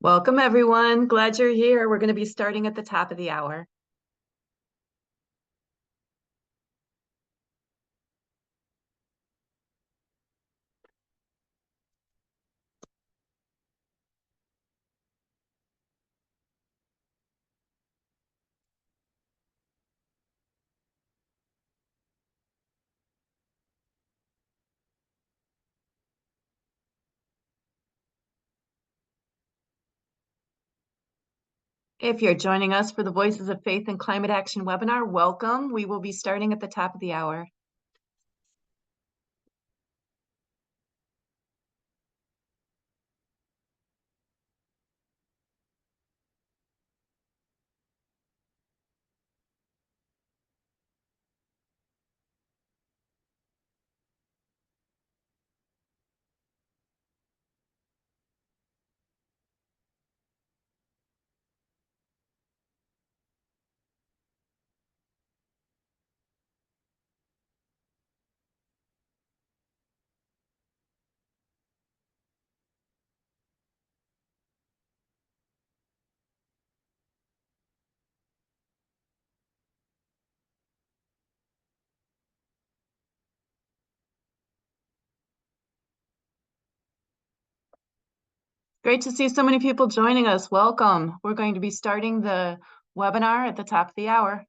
Welcome, everyone. Glad you're here. We're going to be starting at the top of the hour. If you're joining us for the Voices of Faith and Climate Action webinar, welcome. We will be starting at the top of the hour. Great to see so many people joining us. Welcome. We're going to be starting the webinar at the top of the hour.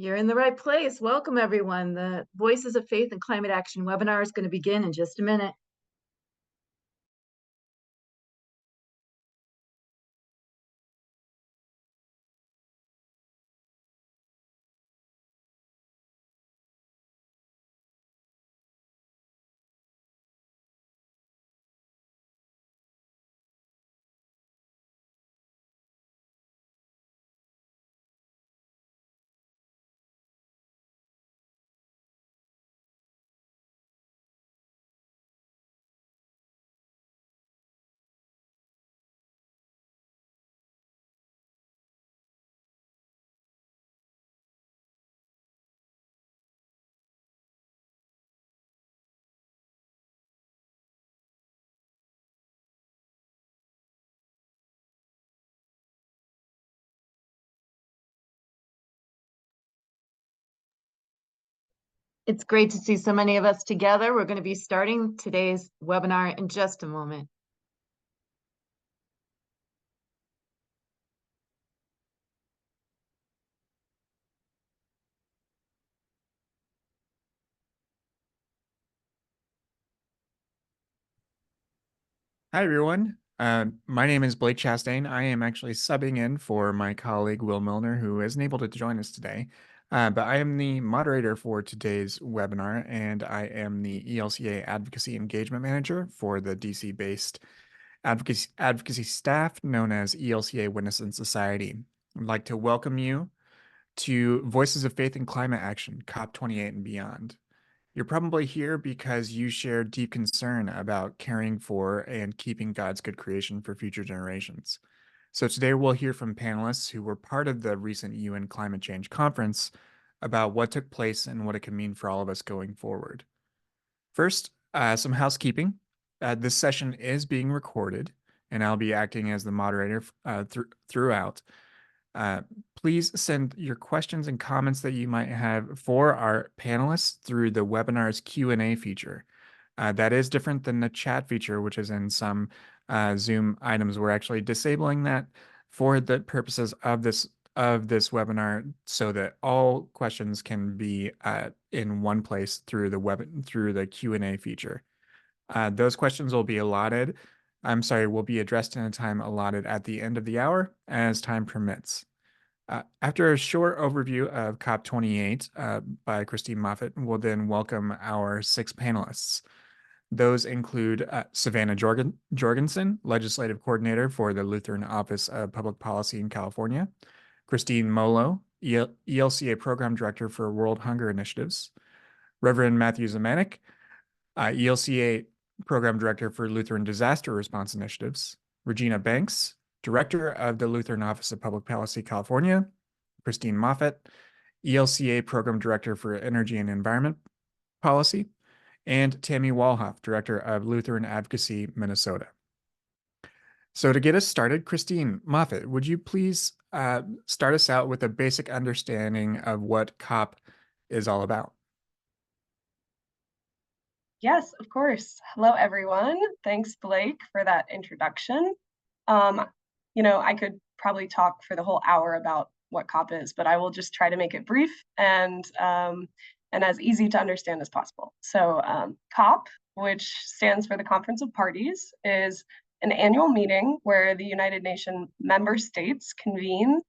You're in the right place. Welcome, everyone. The Voices of Faith and Climate Action webinar is going to begin in just a minute. It's great to see so many of us together. We're going to be starting today's webinar in just a moment. Hi, everyone. My name is Blake Chastain. I am actually subbing in for my colleague, Will Milner, who isn't able to join us today. But I am the moderator for today's webinar, and I am the ELCA Advocacy Engagement Manager for the DC-based advocacy staff known as ELCA Witness and Society. I'd like to welcome you to Voices of Faith and Climate Action, COP28 and beyond. You're probably here because you share deep concern about caring for and keeping God's good creation for future generations. So today we'll hear from panelists who were part of the recent UN Climate Change Conference, about what took place and what it can mean for all of us going forward. First, some housekeeping. This session is being recorded, and I'll be acting as the moderator throughout. Uh, Please send your questions and comments that you might have for our panelists through the webinar's Q&A feature. That is different than the chat feature, which is in some Zoom items. We're actually disabling that for the purposes of this webinar, so that all questions can be in one place through the Q&A feature. Those questions will be will be addressed in a time allotted at the end of the hour as time permits. After a short overview of COP28 by Christine Moffett, we'll then welcome our 6 panelists. Those include Savannah Jorgensen, Legislative Coordinator for the Lutheran Office of Public Policy in California, Christine Molo, ELCA Program Director for World Hunger Initiatives, Reverend Matthew Zemanek, ELCA Program Director for Lutheran Disaster Response Initiatives, Regina Banks, Director of the Lutheran Office of Public Policy, California, Christine Moffett, ELCA Program Director for Energy and Environment Policy, and Tammy Walhoff, Director of Lutheran Advocacy, Minnesota. So to get us started, Christine Moffett, would you please start us out with a basic understanding of what COP is all about? Yes, of course. Hello, everyone. Thanks, Blake, for that introduction. I could probably talk for the whole hour about what COP is, but I will just try to make it brief and as easy to understand as possible. So COP, which stands for the Conference of Parties, is an annual meeting where the United Nations member states convene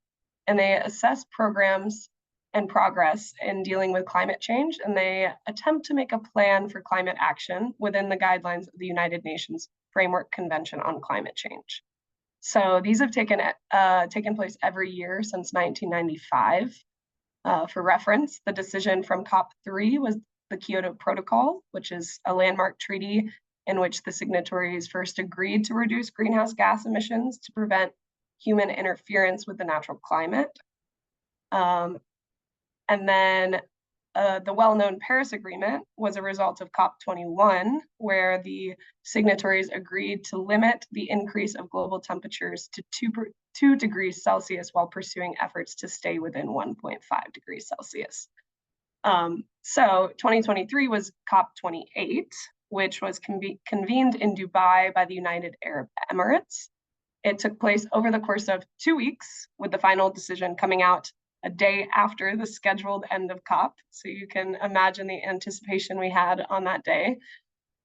and they assess programs and progress in dealing with climate change, and they attempt to make a plan for climate action within the guidelines of the United Nations Framework Convention on Climate Change. So these have taken place every year since 1995. For reference, the decision from COP3 was the Kyoto Protocol, which is a landmark treaty in which the signatories first agreed to reduce greenhouse gas emissions to prevent human interference with the natural climate. And then the well-known Paris Agreement was a result of COP21, where the signatories agreed to limit the increase of global temperatures to 2 degrees Celsius while pursuing efforts to stay within 1.5 degrees Celsius. So 2023 was COP28, which was convened in Dubai by the United Arab Emirates. It took place over the course of 2 weeks, with the final decision coming out a day after the scheduled end of COP. So you can imagine the anticipation we had on that day.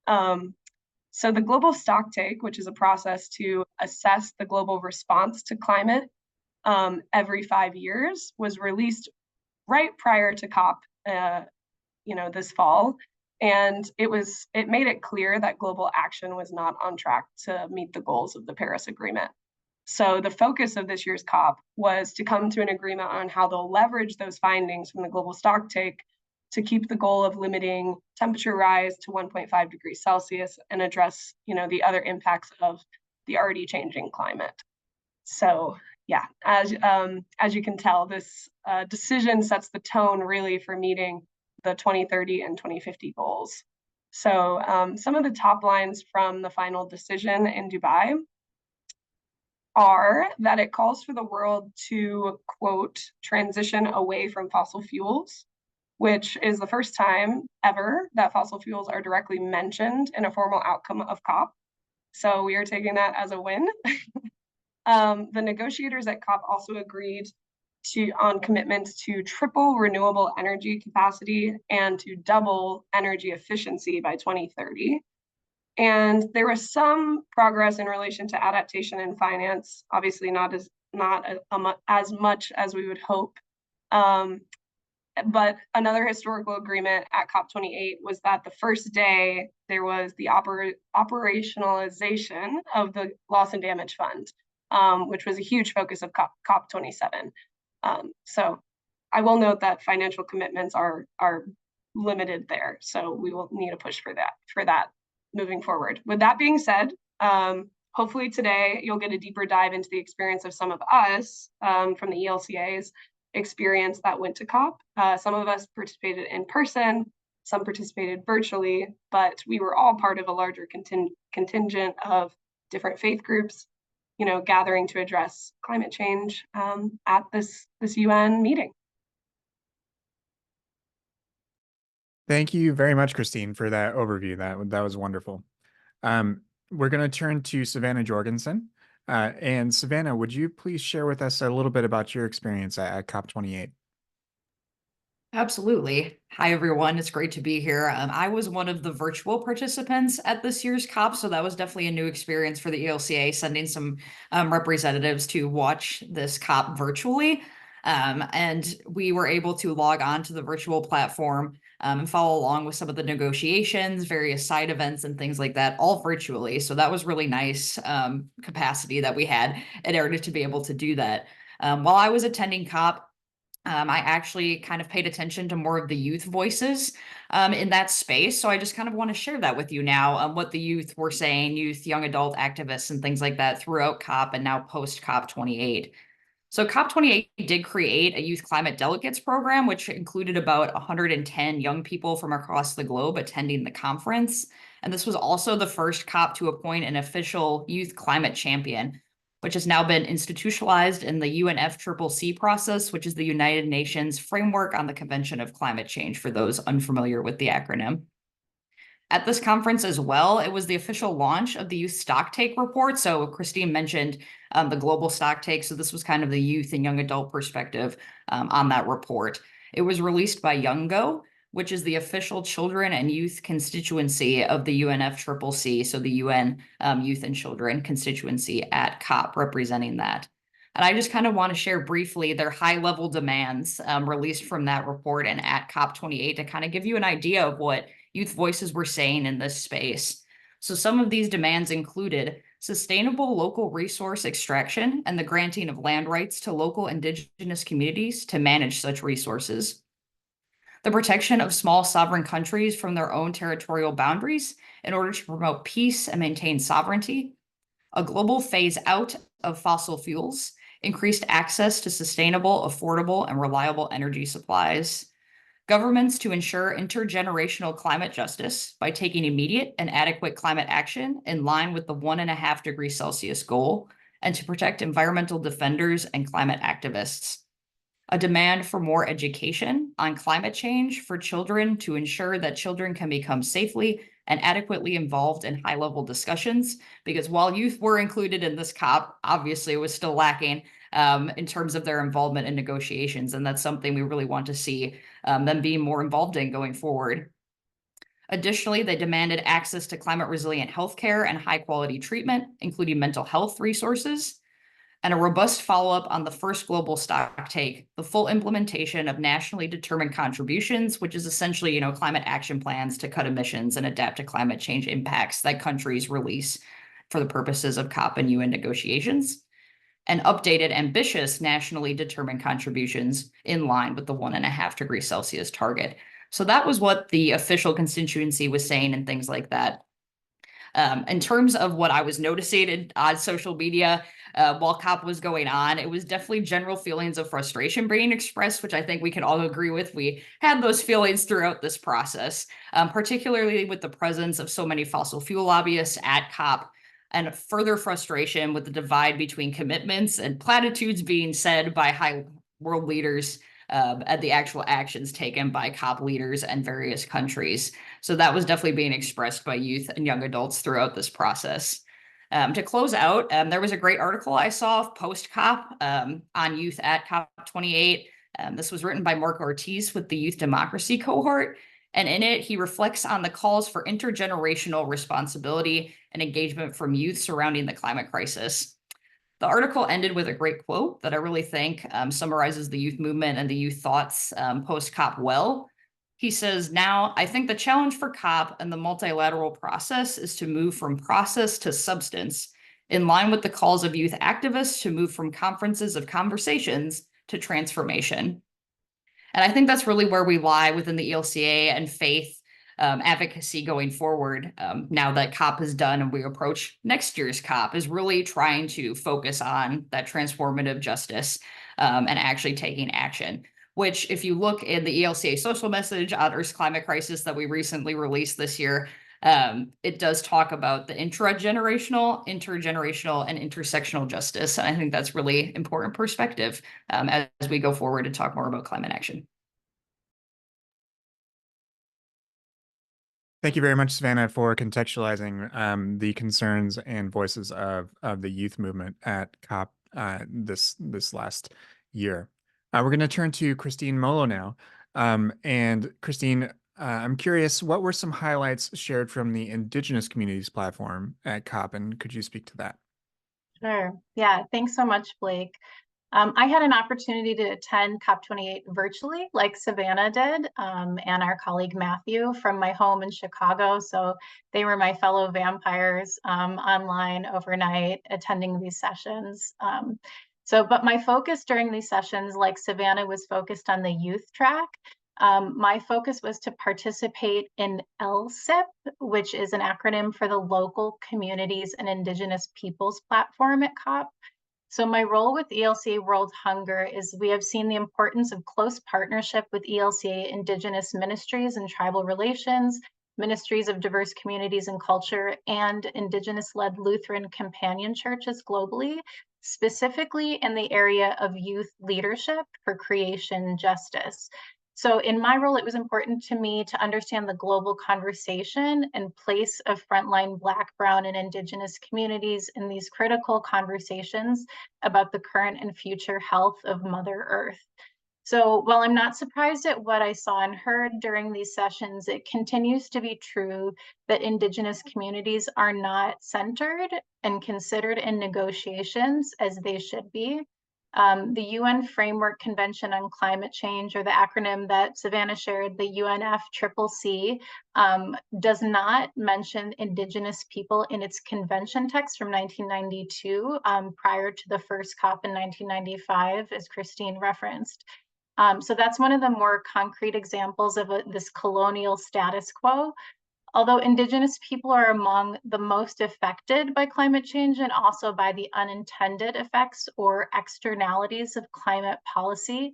So the global stocktake, which is a process to assess the global response to climate every 5 years, was released right prior to COP, this fall. And it made it clear that global action was not on track to meet the goals of the Paris Agreement. So the focus of this year's COP was to come to an agreement on how they'll leverage those findings from the global stocktake to keep the goal of limiting temperature rise to 1.5 degrees Celsius and address, the other impacts of the already changing climate. So yeah, as you can tell, this decision sets the tone really for meeting the 2030 and 2050 goals. So some of the top lines from the final decision in Dubai are that it calls for the world to, quote, transition away from fossil fuels, which is the first time ever that fossil fuels are directly mentioned in a formal outcome of COP. So we are taking that as a win. The negotiators at COP also agreed on commitments to triple renewable energy capacity and to double energy efficiency by 2030. And there was some progress in relation to adaptation and finance, obviously not as much as we would hope. But another historical agreement at COP28 was that the first day there was the operationalization of the Loss and Damage Fund, which was a huge focus of COP27. So I will note that financial commitments are limited there, so we will need to push for that moving forward. With that being said, hopefully today you'll get a deeper dive into the experience of some of us from the ELCAs experience that went to COP. Some of us participated in person, some participated virtually, but we were all part of a larger contingent of different faith groups, gathering to address climate change at this UN meeting. Thank you very much, Christine, for that overview. That was wonderful. We're going to turn to Savannah Jorgensen. And Savannah, would you please share with us a little bit about your experience at COP28? Absolutely. Hi, everyone. It's great to be here. I was one of the virtual participants at this year's COP, so that was definitely a new experience for the ELCA, sending some representatives to watch this COP virtually. And we were able to log on to the virtual platform and follow along with some of the negotiations, various side events and things like that, all virtually. So that was really nice capacity that we had in order to be able to do that. While I was attending COP, I actually kind of paid attention to more of the youth voices in that space. So I just kind of want to share that with you now, what the youth were saying, youth, young adult activists and things like that throughout COP and now post COP28. So COP28 did create a youth climate delegates program, which included about 110 young people from across the globe attending the conference. And this was also the first COP to appoint an official youth climate champion, which has now been institutionalized in the UNFCCC process, which is the United Nations Framework on the Convention of Climate Change, for those unfamiliar with the acronym. At this conference as well, it was the official launch of the Youth Stocktake Report. So Christine mentioned the global stocktake. So this was kind of the youth and young adult perspective on that report. It was released by YoungGo, which is the official children and youth constituency of the UNFCCC, so the UN Youth and Children constituency at COP, representing that. And I just kind of want to share briefly their high-level demands released from that report and at COP28 to kind of give you an idea of what youth voices were saying in this space. So some of these demands included sustainable local resource extraction and the granting of land rights to local indigenous communities to manage such resources, the protection of small sovereign countries from their own territorial boundaries in order to promote peace and maintain sovereignty, a global phase out of fossil fuels, increased access to sustainable, affordable, and reliable energy supplies, governments to ensure intergenerational climate justice by taking immediate and adequate climate action in line with the 1.5 degrees Celsius goal, and to protect environmental defenders and climate activists. A demand for more education on climate change for children to ensure that children can become safely and adequately involved in high-level discussions, because while youth were included in this COP, obviously it was still lacking in terms of their involvement in negotiations, and that's something we really want to see them being more involved in going forward. Additionally, they demanded access to climate-resilient healthcare and high-quality treatment, including mental health resources, and a robust follow-up on the first global stocktake, the full implementation of nationally determined contributions, which is essentially, climate action plans to cut emissions and adapt to climate change impacts that countries release for the purposes of COP and UN negotiations, and updated ambitious nationally determined contributions in line with the 1.5 degrees Celsius target. So that was what the official constituency was saying and things like that. In terms of what I was noticing on social media while COP was going on, it was definitely general feelings of frustration being expressed, which I think we can all agree with. We had those feelings throughout this process, particularly with the presence of so many fossil fuel lobbyists at COP, and further frustration with the divide between commitments and platitudes being said by high world leaders at the actual actions taken by COP leaders and various countries. So that was definitely being expressed by youth and young adults throughout this process. To close out, there was a great article I saw post-COP on youth at COP28. This was written by Mark Ortiz with the Youth Democracy Cohort. And in it, he reflects on the calls for intergenerational responsibility and engagement from youth surrounding the climate crisis. The article ended with a great quote that I really think summarizes the youth movement and the youth thoughts post-COP well. He says, "Now, I think the challenge for COP and the multilateral process is to move from process to substance, in line with the calls of youth activists to move from conferences of conversations to transformation." And I think that's really where we lie within the ELCA and faith advocacy going forward. Now that COP is done and we approach next year's COP, is really trying to focus on that transformative justice and actually taking action. Which, if you look at the ELCA social message on Earth's climate crisis that we recently released this year, it does talk about the intragenerational, intergenerational, and intersectional justice. And I think that's really important perspective as we go forward and talk more about climate action. Thank you very much, Savannah, for contextualizing the concerns and voices of the youth movement at COP this last year. We're going to turn to Christine Molo now. And Christine, I'm curious, what were some highlights shared from the Indigenous Communities platform at COP, and could you speak to that? Sure. Yeah, thanks so much, Blake. I had an opportunity to attend COP28 virtually, like Savannah did, and our colleague Matthew from my home in Chicago. So they were my fellow vampires online overnight attending these sessions. But my focus during these sessions, like Savannah, was focused on the youth track. My focus was to participate in ELCA, which is an acronym for the Local Communities and Indigenous Peoples Platform at COP. So my role with ELCA World Hunger is we have seen the importance of close partnership with ELCA Indigenous ministries and tribal relations, ministries of diverse communities and culture, and Indigenous-led Lutheran companion churches globally, specifically in the area of youth leadership for creation justice. So in my role, it was important to me to understand the global conversation and place of frontline Black, Brown, and Indigenous communities in these critical conversations about the current and future health of Mother Earth. So while I'm not surprised at what I saw and heard during these sessions, it continues to be true that Indigenous communities are not centered and considered in negotiations as they should be. The UN Framework Convention on Climate Change, or the acronym that Savannah shared, the UNFCCC, does not mention Indigenous people in its convention text from 1992, prior to the first COP in 1995, as Christine referenced. So that's one of the more concrete examples of this colonial status quo. Although Indigenous people are among the most affected by climate change and also by the unintended effects or externalities of climate policy,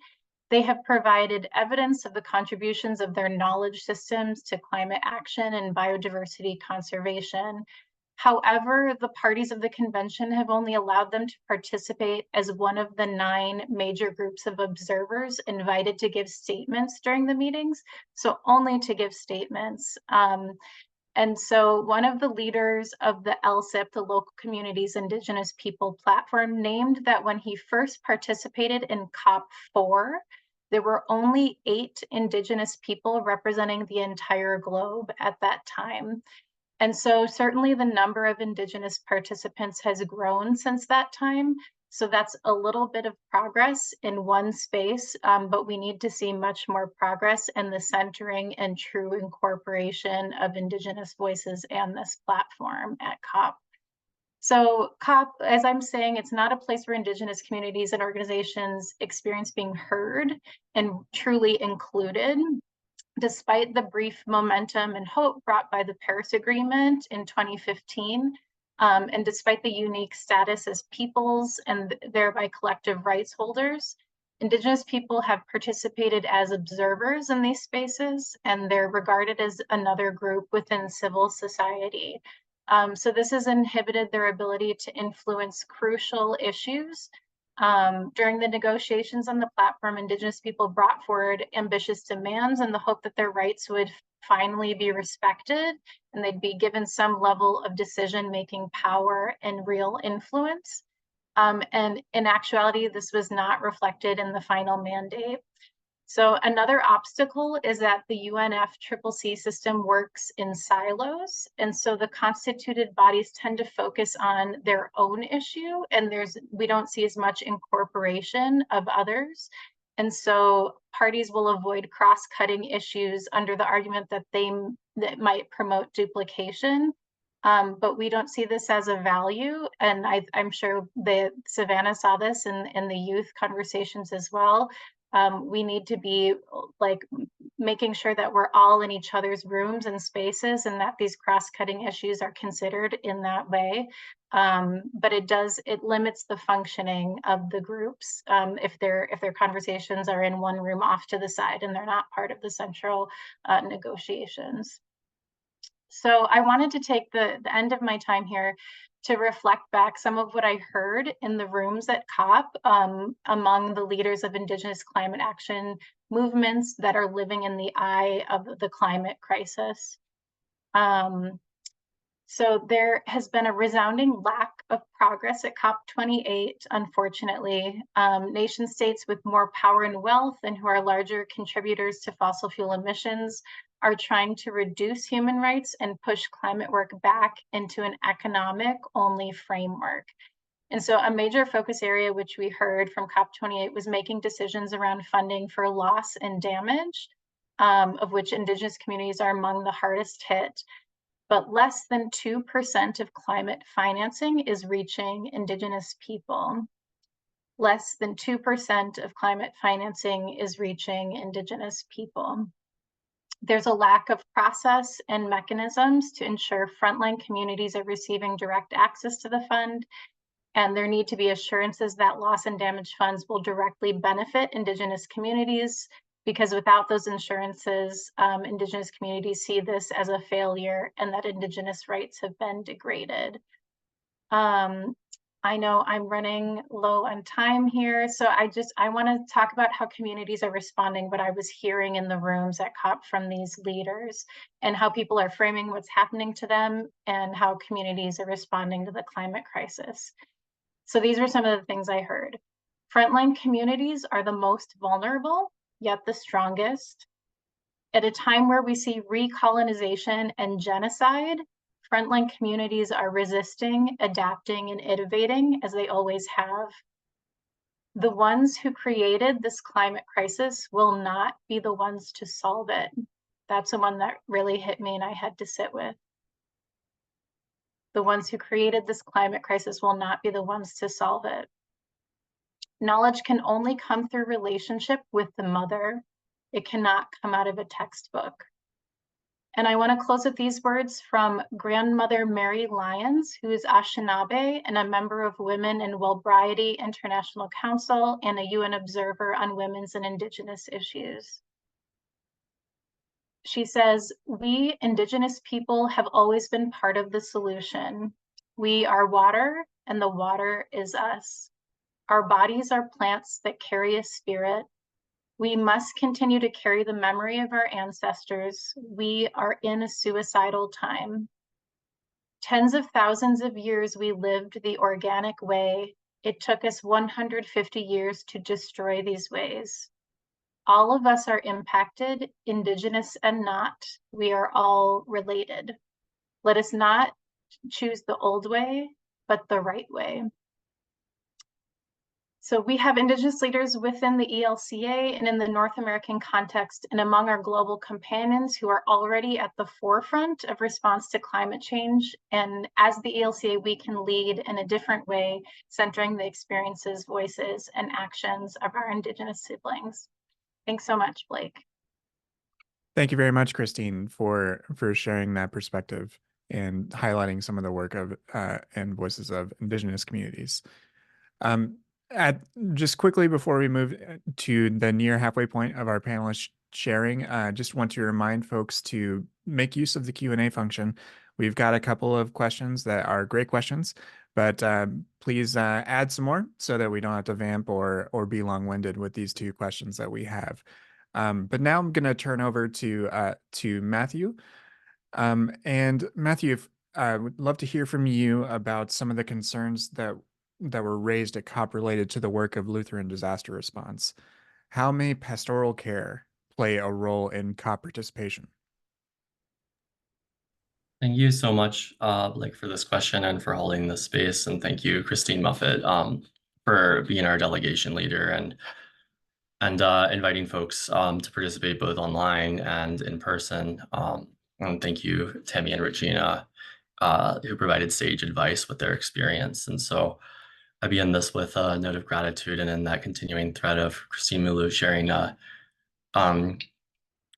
they have provided evidence of the contributions of their knowledge systems to climate action and biodiversity conservation. However, the parties of the convention have only allowed them to participate as one of the 9 major groups of observers invited to give statements during the meetings, so only to give statements. And so one of the leaders of the ELCA, the Local Communities Indigenous People Platform, named that when he first participated in COP4, there were only 8 Indigenous people representing the entire globe at that time. And so certainly the number of Indigenous participants has grown since that time. So that's a little bit of progress in one space, but we need to see much more progress in the centering and true incorporation of Indigenous voices and this platform at COP. So COP, as I'm saying, it's not a place where Indigenous communities and organizations experience being heard and truly included. Despite the brief momentum and hope brought by the Paris Agreement in 2015, and despite the unique status as peoples and thereby collective rights holders, Indigenous people have participated as observers in these spaces, and they're regarded as another group within civil society. So this has inhibited their ability to influence crucial issues. During the negotiations on the platform, Indigenous people brought forward ambitious demands in the hope that their rights would finally be respected and they'd be given some level of decision-making power and real influence. And in actuality, this was not reflected in the final mandate. So another obstacle is that the UNFCCC system works in silos. And so the constituted bodies tend to focus on their own issue, and we don't see as much incorporation of others. And so parties will avoid cross-cutting issues under the argument that that might promote duplication. But we don't see this as a value. And I'm sure that Savannah saw this in the youth conversations as well. We need to be like making sure that we're all in each other's rooms and spaces, and that these cross-cutting issues are considered in that way. But it limits the functioning of the groups if their conversations are in one room off to the side and they're not part of the central negotiations. So I wanted to take the end of my time here to reflect back some of what I heard in the rooms at COP among the leaders of Indigenous climate action movements that are living in the eye of the climate crisis. So there has been a resounding lack of progress at COP28, unfortunately. Nation states with more power and wealth and who are larger contributors to fossil fuel emissions are trying to reduce human rights and push climate work back into an economic-only framework. And so a major focus area, which we heard from COP28, was making decisions around funding for loss and damage, of which Indigenous communities are among the hardest hit. But less than 2% of climate financing is reaching Indigenous people. Less than 2% of climate financing is reaching Indigenous people. There's a lack of process and mechanisms to ensure frontline communities are receiving direct access to the fund, and there need to be assurances that loss and damage funds will directly benefit Indigenous communities, because without those assurances, Indigenous communities see this as a failure and that Indigenous rights have been degraded. I know I'm running low on time here, so I want to talk about how communities are responding, what I was hearing in the rooms at COP from these leaders, and how people are framing what's happening to them and how communities are responding to the climate crisis. So these were some of the things I heard. Frontline communities are the most vulnerable, yet the strongest. At a time where we see recolonization and genocide, frontline communities are resisting, adapting, and innovating as they always have. The ones who created this climate crisis will not be the ones to solve it. That's the one that really hit me and I had to sit with. The ones who created this climate crisis will not be the ones to solve it. Knowledge can only come through relationship with the mother. It cannot come out of a textbook. And I want to close with these words from Grandmother Mary Lyons, who is Anishinaabe and a member of Women in Wellbriety International Council and a UN observer on women's and Indigenous issues. She says, "We Indigenous people have always been part of the solution. We are water and the water is us. Our bodies are plants that carry a spirit. We must continue to carry the memory of our ancestors. We are in a suicidal time. Tens of thousands of years we lived the organic way. It took us 150 years to destroy these ways. All of us are impacted, Indigenous and not. We are all related. Let us not choose the old way, but the right way." So we have Indigenous leaders within the ELCA and in the North American context and among our global companions who are already at the forefront of response to climate change. And as the ELCA, we can lead in a different way, centering the experiences, voices, and actions of our Indigenous siblings. Thanks so much, Blake. Thank you very much, Christine, for sharing that perspective and highlighting some of the work of and voices of Indigenous communities. Just quickly before we move to the near halfway point of our panelist sharing, just want to remind folks to make use of the Q&A function. We've got a couple of questions that are great questions, but please add some more so that we don't have to vamp or be long-winded with these two questions that we have. But now I'm going to turn over to Matthew. And Matthew, I would love to hear from you about some of the concerns that were raised at COP related to the work of Lutheran disaster response. How may pastoral care play a role in COP participation? Thank you so much, Blake, for this question and for holding this space. And thank you, Christine Muffet, for being our delegation leader and inviting folks to participate both online and in person. And thank you, Tammy and Regina, who provided sage advice with their experience. And so I begin this with a note of gratitude, and in that continuing thread of Christine Moulou sharing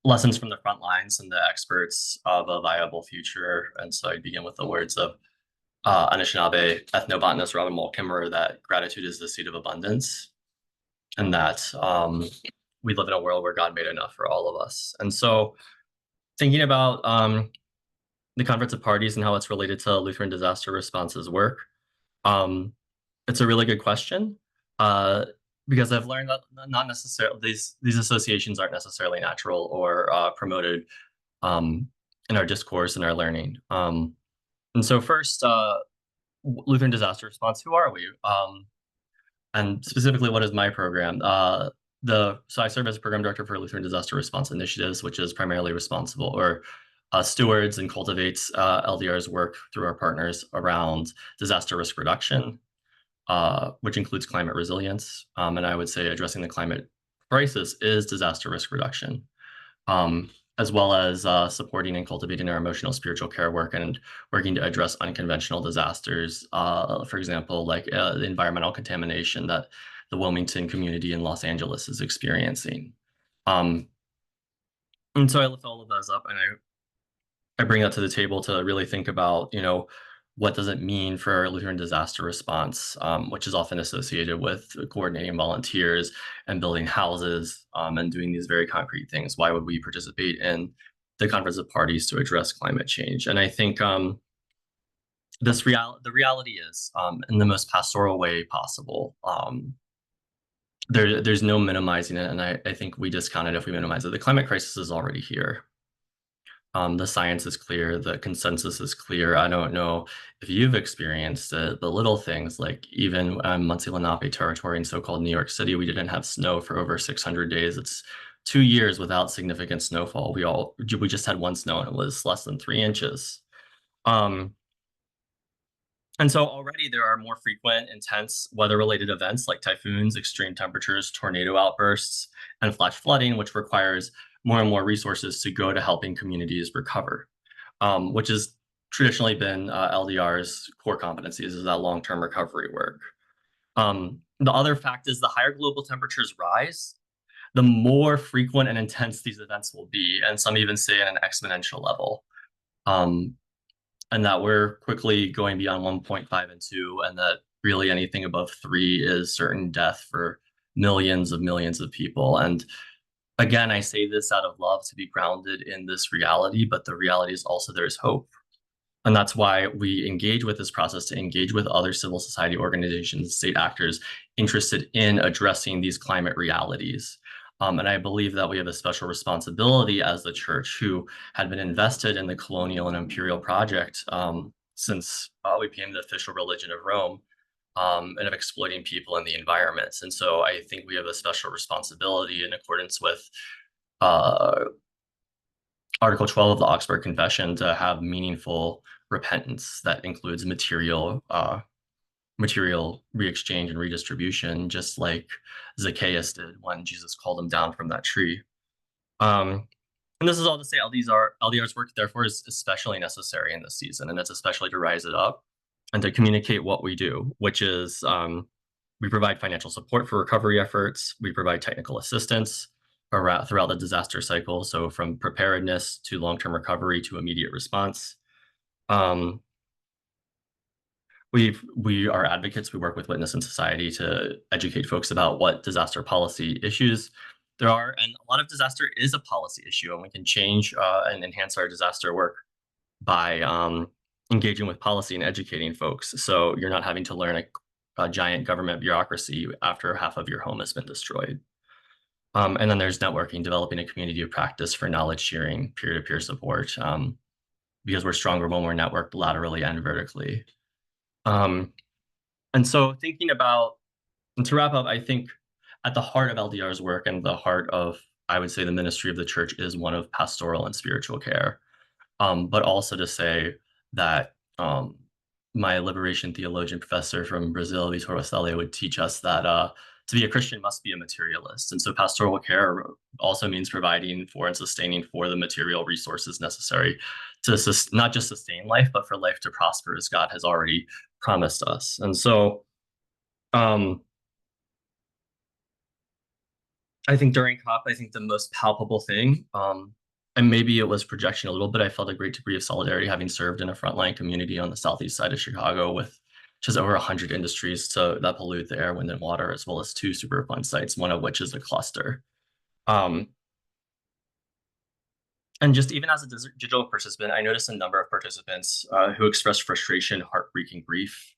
lessons from the front lines and the experts of a viable future. And so I begin with the words of Anishinaabe ethnobotanist Robin Wall Kimmerer, that gratitude is the seed of abundance, and that we live in a world where God made enough for all of us. And so thinking about the Conference of Parties and how it's related to Lutheran disaster response's work, it's a really good question, because I've learned that not necessarily these associations aren't necessarily natural or promoted in our discourse and our learning. And so first, Lutheran disaster response, who are we? And specifically, what is my program? So I serve as program director for Lutheran Disaster Response Initiatives, which is primarily responsible or stewards and cultivates LDR's work through our partners around disaster risk reduction, which includes climate resilience. And I would say addressing the climate crisis is disaster risk reduction, as well as supporting and cultivating our emotional spiritual care work and working to address unconventional disasters, for example, like the environmental contamination that the Wilmington community in Los Angeles is experiencing. And so I lift all of those up, and I bring that to the table to really think about, what does it mean for Lutheran disaster response, which is often associated with coordinating volunteers and building houses and doing these very concrete things. Why would we participate in the Conference of Parties to address climate change? And I think the reality is, in the most pastoral way possible, there's no minimizing it, and I think we discount it if we minimize it. The climate crisis is already here. The science is clear, the consensus is clear. I don't know if you've experienced the little things, like even Muncie Lenape territory in so-called New York City, we didn't have snow for over 600 days. It's 2 years without significant snowfall. We just had one snow, and it was less than 3 inches. And so already there are more frequent, intense weather-related events like typhoons, extreme temperatures, tornado outbursts, and flash flooding, which requires more and more resources to go to helping communities recover, which has traditionally been LDR's core competencies, is that long-term recovery work. The other fact is the higher global temperatures rise, the more frequent and intense these events will be, and some even say at an exponential level. And that we're quickly going beyond 1.5 and 2, and that really anything above 3 is certain death for millions of people. And again, I say this out of love to be grounded in this reality, but the reality is also there's hope. And that's why we engage with this process, to engage with other civil society organizations, state actors interested in addressing these climate realities. And I believe that we have a special responsibility as the church, who had been invested in the colonial and imperial project since we became the official religion of Rome, and of exploiting people and the environments. And so I think we have a special responsibility in accordance with Article 12 of the Augsburg Confession to have meaningful repentance that includes material re-exchange and redistribution, just like Zacchaeus did when Jesus called him down from that tree. And this is all to say LDR's work, therefore, is especially necessary in this season, and it's especially to rise it up and to communicate what we do, which is we provide financial support for recovery efforts, we provide technical assistance throughout the disaster cycle, so from preparedness to long-term recovery to immediate response. We are advocates. We work with Witness and Society to educate folks about what disaster policy issues there are. And a lot of disaster is a policy issue, and we can change and enhance our disaster work by engaging with policy and educating folks. So you're not having to learn a giant government bureaucracy after half of your home has been destroyed. And then there's networking, developing a community of practice for knowledge sharing, peer-to-peer support, because we're stronger when we're networked laterally and vertically. And so thinking about, and to wrap up, I think at the heart of LDR's work and the heart of, I would say, the ministry of the church is one of pastoral and spiritual care. But also to say that my liberation theologian professor from Brazil, Vitor Ostellia, would teach us that to be a Christian must be a materialist. And so pastoral care also means providing for and sustaining for the material resources necessary to not just sustain life, but for life to prosper as God has already promised us. And so I think during COP, I think the most palpable thing, and maybe it was projection a little bit, I felt a great degree of solidarity having served in a frontline community on the southeast side of Chicago with just over 100 industries that pollute the air, wind, and water, as well as 2 Superfund sites, one of which is a cluster. And just even as a digital participant, I noticed a number of participants who expressed frustration, heartbreaking grief,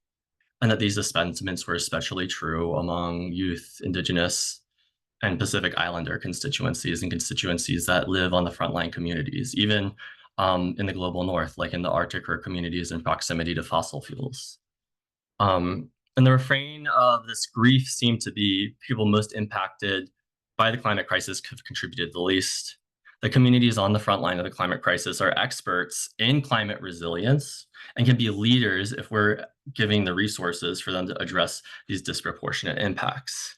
and that these sentiments were especially true among youth, Indigenous, and Pacific Islander constituencies and constituencies that live on the frontline communities, even in the global north, like in the Arctic or communities in proximity to fossil fuels. And the refrain of this grief seemed to be people most impacted by the climate crisis have contributed the least. The communities on the front line of the climate crisis are experts in climate resilience and can be leaders if we're giving the resources for them to address these disproportionate impacts.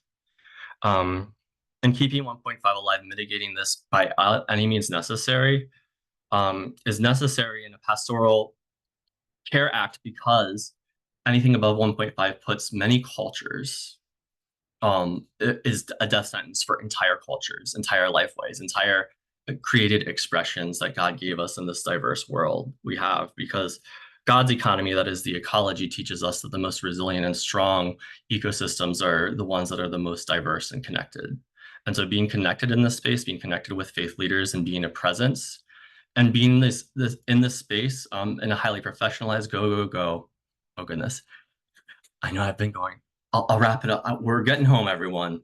And keeping 1.5 alive, mitigating this by any means necessary, is necessary in a pastoral care act because anything above 1.5 puts many cultures, is a death sentence for entire cultures, entire lifeways, entire created expressions that God gave us in this diverse world we have, because God's economy, that is the ecology, teaches us that the most resilient and strong ecosystems are the ones that are the most diverse and connected. And so being connected in this space, being connected with faith leaders and being a presence and being in this space in a highly professionalized go. Oh goodness. I know I've been going. I'll wrap it up. We're getting home, everyone.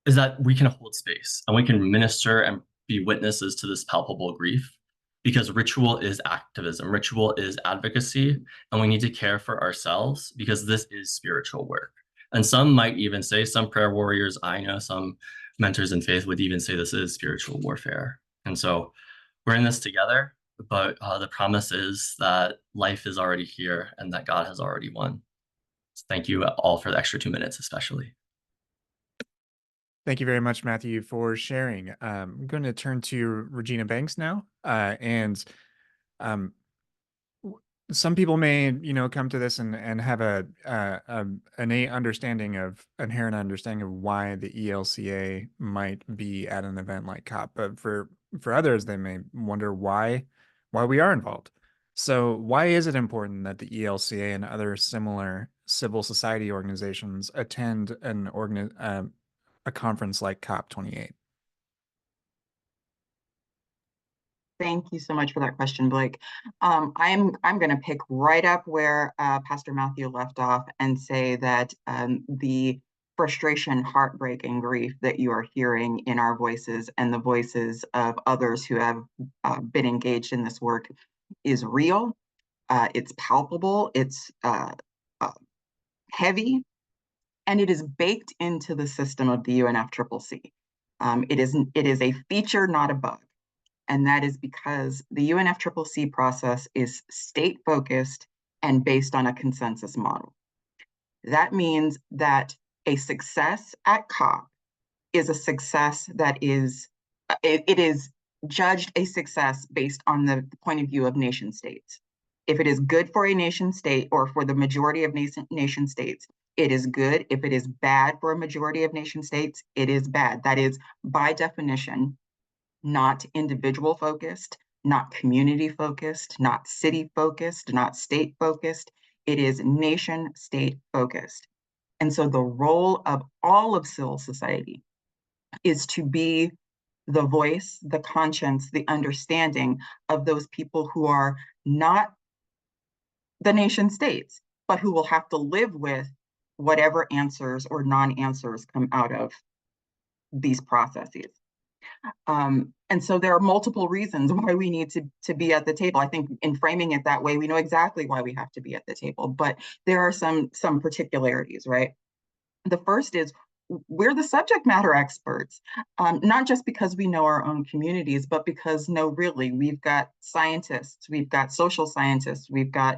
Is that we can hold space and we can minister and be witnesses to this palpable grief, because ritual is activism, ritual is advocacy, and we need to care for ourselves because this is spiritual work. And some might even say, some prayer warriors I know, some mentors in faith would even say this is spiritual warfare. And so we're in this together, but the promise is that life is already here and that God has already won. So thank you all for the extra 2 minutes, especially. Thank you very much, Matthew, for sharing. I'm going to turn to Regina Banks now. Some people may, come to this and have an inherent understanding of why the ELCA might be at an event like COP. But for others, they may wonder why we are involved. So why is it important that the ELCA and other similar civil society organizations attend a conference like COP28? Thank you so much for that question, Blake. I'm going to pick right up where Pastor Matthew left off and say that the frustration, heartbreak, and grief that you are hearing in our voices and the voices of others who have been engaged in this work is real. It's palpable. It's heavy. And it is baked into the system of the UNFCCC. It is a feature, not a bug. And that is because the UNFCCC process is state-focused and based on a consensus model. That means that a success at COP is a success that is, it is judged a success based on the point of view of nation states. If it is good for a nation state or for the majority of nation states, it is good. If it is bad for a majority of nation states, it is bad. That is, by definition, not individual focused, not community focused, not city focused, not state focused. It is nation state focused. And so the role of all of civil society is to be the voice, the conscience, the understanding of those people who are not the nation states, but who will have to live with whatever answers or non-answers come out of these processes. And so there are multiple reasons why we need to be at the table. I think in framing it that way, we know exactly why we have to be at the table, but there are some particularities, right? The first is we're the subject matter experts, not just because we know our own communities, but because really, we've got scientists, we've got social scientists, we've got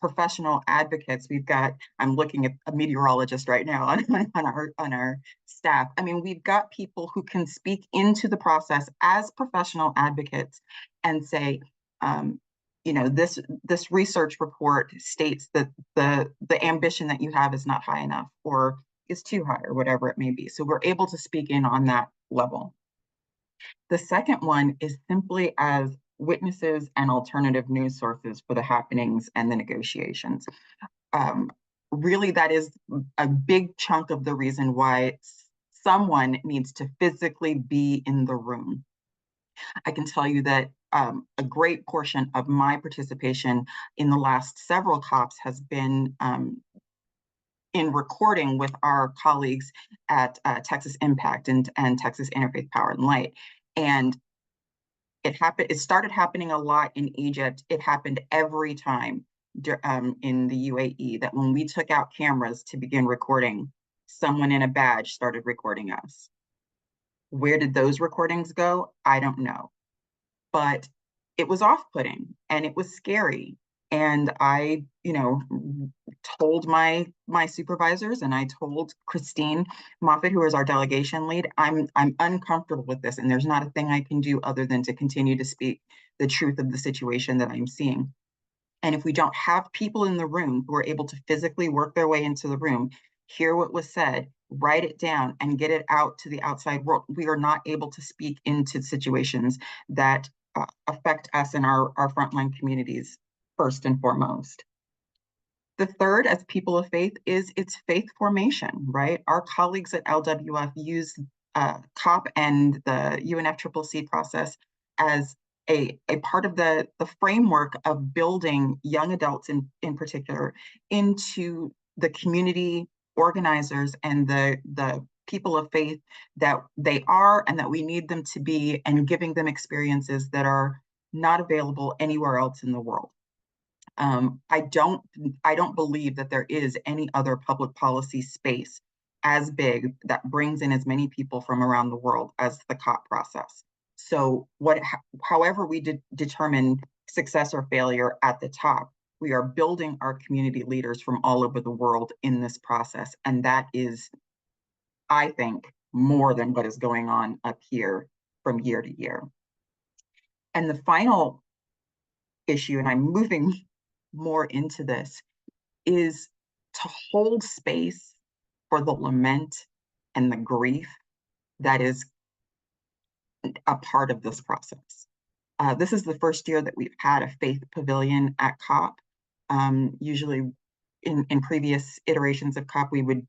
professional advocates, I'm looking at a meteorologist right now on our staff. I mean, we've got people who can speak into the process as professional advocates and say, this research report states that the ambition that you have is not high enough or is too high or whatever it may be. So we're able to speak in on that level. The second one is simply as witnesses and alternative news sources for the happenings and the negotiations. Really, that is a big chunk of the reason why someone needs to physically be in the room. I can tell you that a great portion of my participation in the last several COPs has been in recording with our colleagues at Texas Impact and Texas Interfaith Power and Light. And it started happening a lot in Egypt. It happened every time in the UAE that when we took out cameras to begin recording, someone in a badge started recording us. Where did those recordings go? I don't know. But it was off-putting and it was scary. And I, told my supervisors, and I told Christine Moffett, who is our delegation lead, I'm uncomfortable with this, and there's not a thing I can do other than to continue to speak the truth of the situation that I'm seeing. And if we don't have people in the room who are able to physically work their way into the room, hear what was said, write it down, and get it out to the outside world, we are not able to speak into situations that affect us and our frontline communities first and foremost. The third, as people of faith, is its faith formation, right? Our colleagues at LWF use COP and the UNFCCC process as a part of the framework of building young adults in particular into the community organizers and the people of faith that they are and that we need them to be, and giving them experiences that are not available anywhere else in the world. I don't believe that there is any other public policy space as big that brings in as many people from around the world as the COP process. So however we determine success or failure at the top, we are building our community leaders from all over the world in this process. And that is, I think, more than what is going on up here from year to year. And the final issue, and I'm moving more into this, is to hold space for the lament and the grief that is a part of this process. This is the first year that we've had a faith pavilion at COP. Usually in previous iterations of COP, we would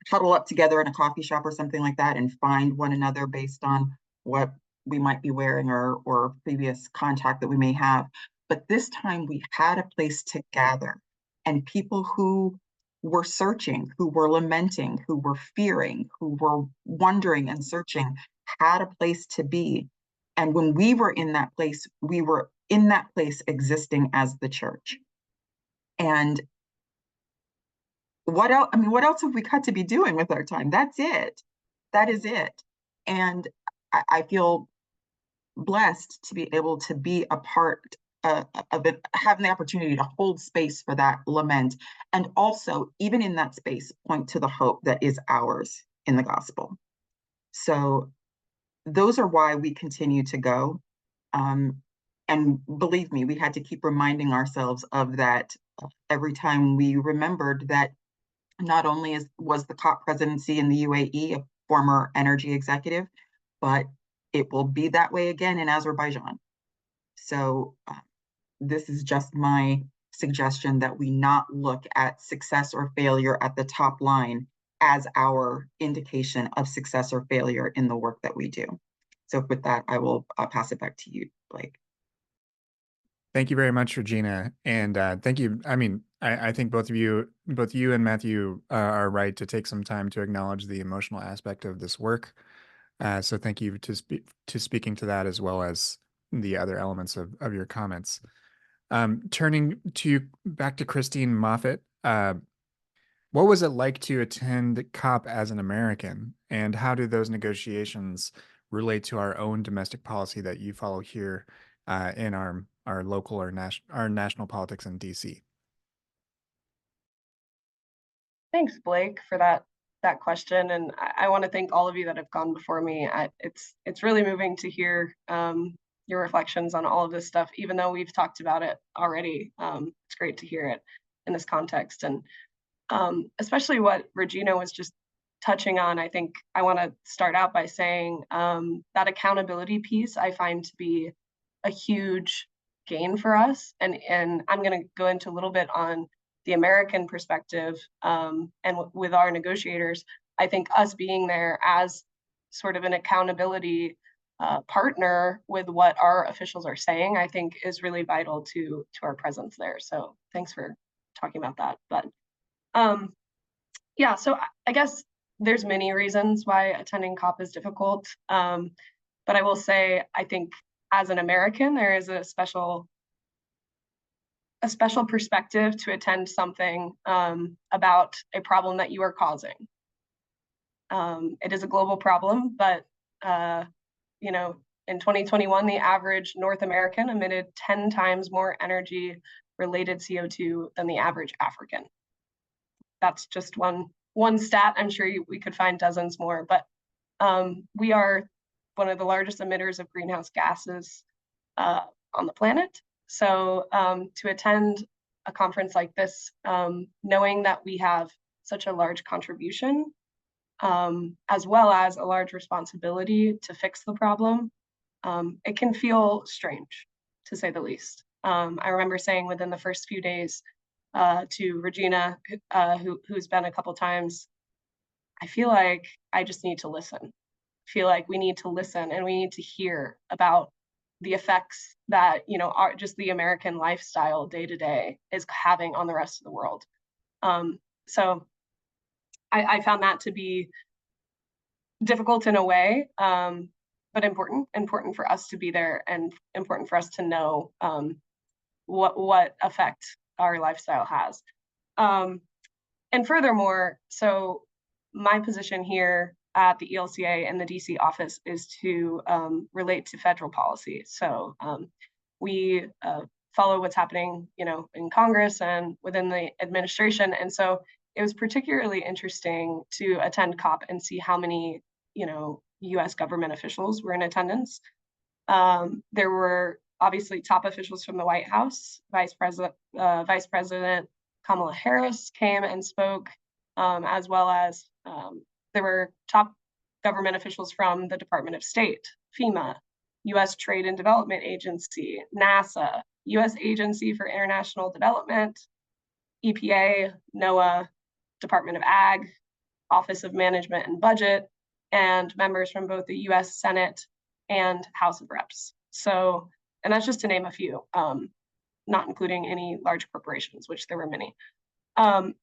huddle up together in a coffee shop or something like that and find one another based on what we might be wearing or previous contact that we may have. But this time we had a place to gather, and people who were searching, who were lamenting, who were fearing, who were wondering and searching had a place to be. And when we were in that place, we were in that place existing as the church. And what else? I mean, what else have we got to be doing with our time? That's it. That is it. And I feel blessed to be able to be a part of it, having the opportunity to hold space for that lament, and also, even in that space, point to the hope that is ours in the gospel. So those are why we continue to go. And believe me, we had to keep reminding ourselves of that every time we remembered that not only was the COP presidency in the UAE a former energy executive, but it will be that way again in Azerbaijan. So this is just my suggestion that we not look at success or failure at the top line as our indication of success or failure in the work that we do. So with that, I will pass it back to you, Blake. Thank you very much, Regina. And thank you. I mean, I think both you and Matthew are right to take some time to acknowledge the emotional aspect of this work. So thank you to speaking to that, as well as the other elements of your comments. Turning back to Christine Moffett, what was it like to attend COP as an American, and how do those negotiations relate to our own domestic policy that you follow here in our local or national politics in DC? Thanks, Blake, for that question, and I want to thank all of you that have gone before me. It's really moving to hear your reflections on all of this stuff, even though we've talked about it already. It's great to hear it in this context. And especially what Regina was just touching on, I think I want to start out by saying that accountability piece I find to be a huge gain for us. And I'm going to go into a little bit on the American perspective, and with our negotiators. I think us being there as sort of an accountability partner with what our officials are saying, I think is really vital to our presence there. So thanks for talking about that. But yeah, so I guess there's many reasons why attending COP is difficult. But I will say, I think as an American, there is a special perspective to attend something about a problem that you are causing. It is a global problem, but you know, in 2021, the average North American emitted 10 times more energy-related CO2 than the average African. That's just one stat. I'm sure we could find dozens more, but we are one of the largest emitters of greenhouse gases on the planet. So to attend a conference like this, knowing that we have such a large contribution, as well as a large responsibility to fix the problem, it can feel strange, to say the least. I remember saying within the first few days to Regina, who's been a couple times, I feel like I just need to listen. I feel like we need to listen and we need to hear about the effects that, you know, just the American lifestyle day to day is having on the rest of the world. So I found that to be difficult in a way, but important for us to be there and important for us to know what effect our lifestyle has. And furthermore, so my position here at the ELCA and the DC office is to relate to federal policy. So we follow what's happening, you know, in Congress and within the administration. And so it was particularly interesting to attend COP and see how many, you know, US government officials were in attendance. There were obviously top officials from the White House. Vice President Kamala Harris came and spoke, as well as there were top government officials from the Department of State, FEMA, US Trade and Development Agency, NASA, US Agency for International Development, EPA, NOAA, Department of Ag, Office of Management and Budget, and members from both the US Senate and House of Reps. So, and that's just to name a few, not including any large corporations, which there were many.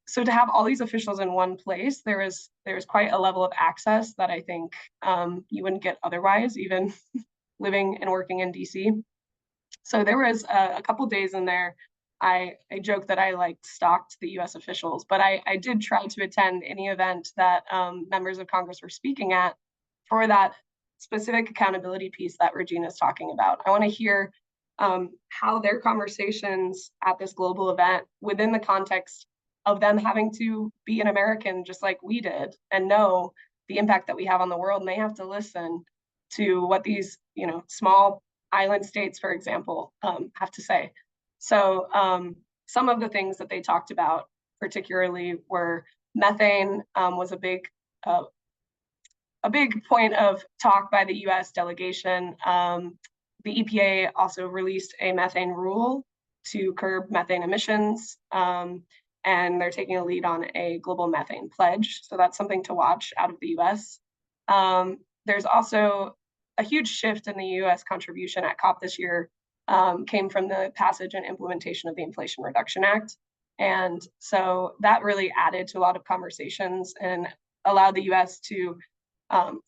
So to have all these officials in one place, there was quite a level of access that I think you wouldn't get otherwise, even living and working in DC. So there was a couple days in there. I joke that I like stalked the US officials, but I did try to attend any event that members of Congress were speaking at for that specific accountability piece that Regina's talking about. I want to hear how their conversations at this global event within the context of them having to be an American just like we did and know the impact that we have on the world. And they have to listen to what these, you know, small island states, for example, have to say. So some of the things that they talked about particularly were methane was a big point of talk by the US delegation. The EPA also released a methane rule to curb methane emissions. And they're taking a lead on a global methane pledge. So that's something to watch out of the US. There's also a huge shift in the US contribution at COP this year, came from the passage and implementation of the Inflation Reduction Act. And so that really added to a lot of conversations and allowed the US to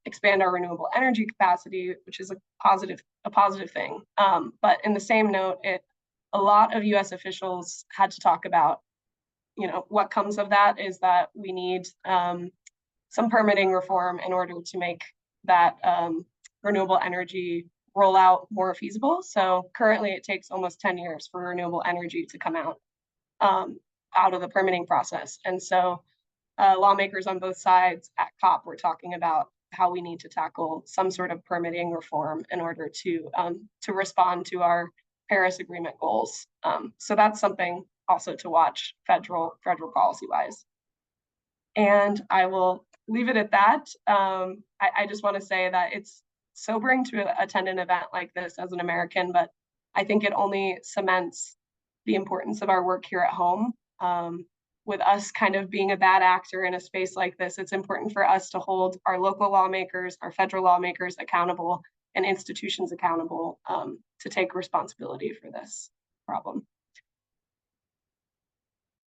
expand our renewable energy capacity, which is a positive thing. But in the same note, a lot of US officials had to talk about, you know, what comes of that is that we need some permitting reform in order to make that renewable energy rollout more feasible. So currently it takes almost 10 years for renewable energy to come out of the permitting process. And so lawmakers on both sides at COP were talking about how we need to tackle some sort of permitting reform in order to respond to our Paris Agreement goals. So that's something also to watch federal policy wise. And I will leave it at that. I just want to say that it's sobering to attend an event like this as an American, but I think it only cements the importance of our work here at home. With us kind of being a bad actor in a space like this, it's important for us to hold our local lawmakers, our federal lawmakers accountable, and institutions accountable to take responsibility for this problem.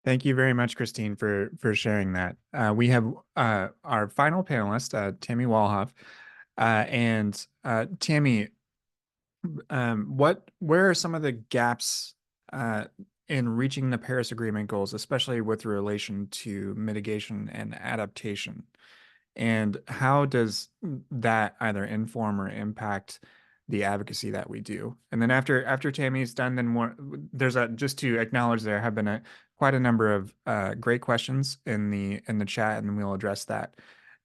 Thank you very much, Christine, for sharing that. We have our final panelist, Tammy Walhoff. And Tammy, where are some of the gaps in reaching the Paris Agreement goals, especially with relation to mitigation and adaptation? And how does that either inform or impact the advocacy that we do? And then after Tammy's done, then there's just to acknowledge there have been quite a number of great questions in the chat, and we'll address that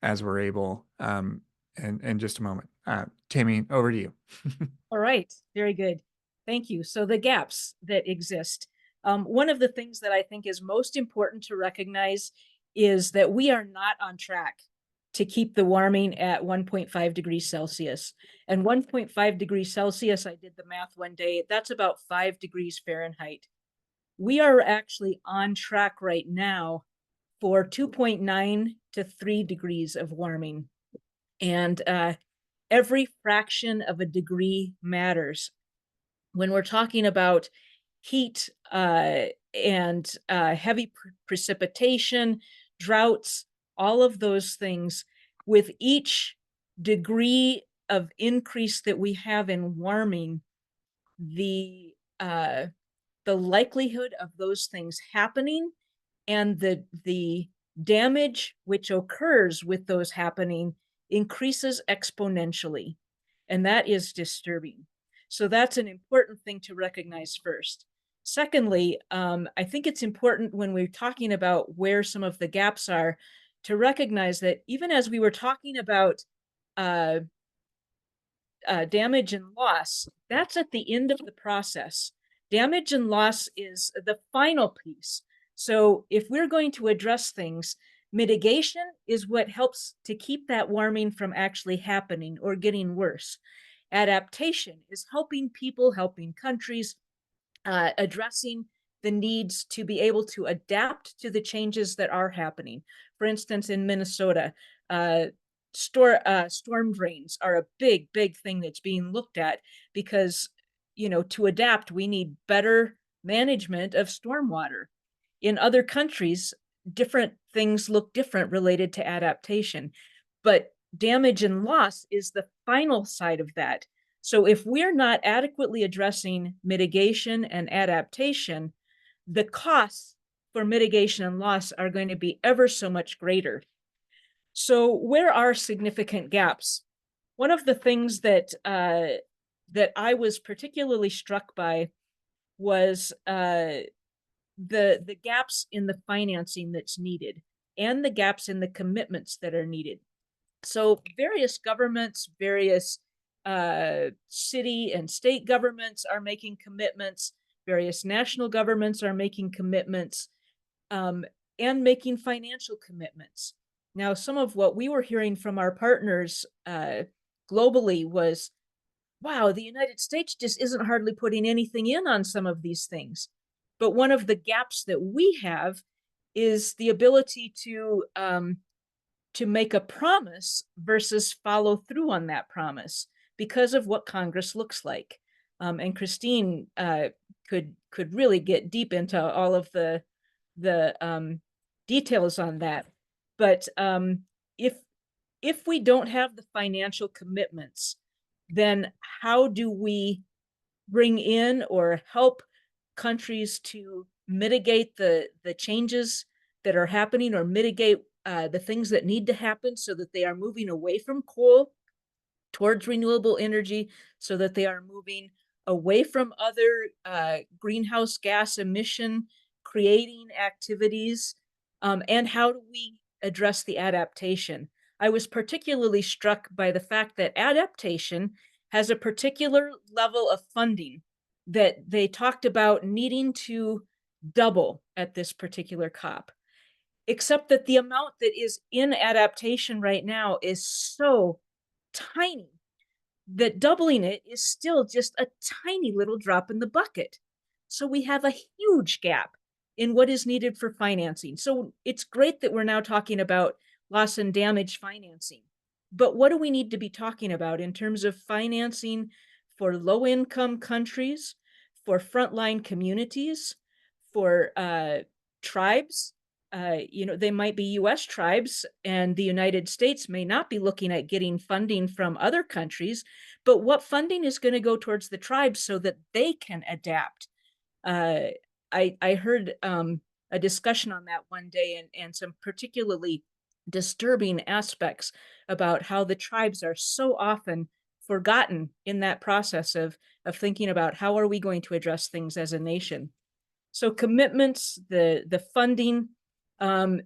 as we're able in just a moment. Tammy, over to you. All right, very good. Thank you. So the gaps that exist. One of the things that I think is most important to recognize is that we are not on track to keep the warming at 1.5 degrees Celsius. And 1.5 degrees Celsius, I did the math one day, that's about 5 degrees Fahrenheit. We are actually on track right now for 2.9 to 3 degrees of warming. And every fraction of a degree matters. When we're talking about heat and heavy precipitation, droughts, all of those things, with each degree of increase that we have in warming, the likelihood of those things happening and the damage which occurs with those happening increases exponentially. And that is disturbing. So that's an important thing to recognize first. Secondly, I think it's important when we're talking about where some of the gaps are to recognize that even as we were talking about damage and loss, that's at the end of the process. Damage and loss is the final piece. So if we're going to address things, mitigation is what helps to keep that warming from actually happening or getting worse. Adaptation is helping people, helping countries, addressing the needs to be able to adapt to the changes that are happening. For instance, in Minnesota, storm drains are a big thing that's being looked at because, to adapt, we need better management of stormwater. In other countries, different things look different related to adaptation, but damage and loss is the final side of that. So if we're not adequately addressing mitigation and adaptation, the costs for mitigation and loss are going to be ever so much greater. So where are significant gaps? One of the things that I was particularly struck by was the gaps in the financing that's needed and the gaps in the commitments that are needed. So various governments, various city and state governments are making commitments, various national governments are making commitments, and making financial commitments. Now, some of what we were hearing from our partners globally was, wow, the United States just isn't hardly putting anything in on some of these things. But one of the gaps that we have is the ability to make a promise versus follow through on that promise because of what Congress looks like. And Christine could really get deep into all of the details on that. But if we don't have the financial commitments, then how do we bring in or help countries to mitigate the changes that are happening or mitigate the things that need to happen so that they are moving away from coal towards renewable energy, so that they are moving away from other greenhouse gas emission creating activities, and how do we address the adaptation? I was particularly struck by the fact that adaptation has a particular level of funding that they talked about needing to double at this particular COP, except that the amount that is in adaptation right now is so tiny that doubling it is still just a tiny little drop in the bucket. So we have a huge gap in what is needed for financing. So it's great that we're now talking about loss and damage financing. But what do we need to be talking about in terms of financing for low-income countries, for frontline communities, for tribes? They might be US tribes, and the United States may not be looking at getting funding from other countries, but what funding is going to go towards the tribes so that they can adapt? I heard a discussion on that one day, and some particularly disturbing aspects about how the tribes are so often forgotten in that process of thinking about how are we going to address things as a nation. So commitments, the funding. One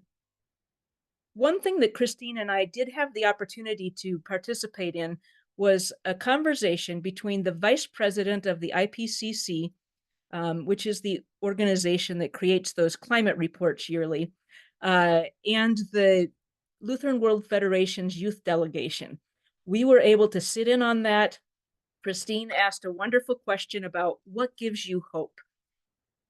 thing that Christine and I did have the opportunity to participate in was a conversation between the vice president of the IPCC, which is the organization that creates those climate reports yearly, and the Lutheran World Federation's youth delegation. We were able to sit in on that. Christine asked a wonderful question about what gives you hope.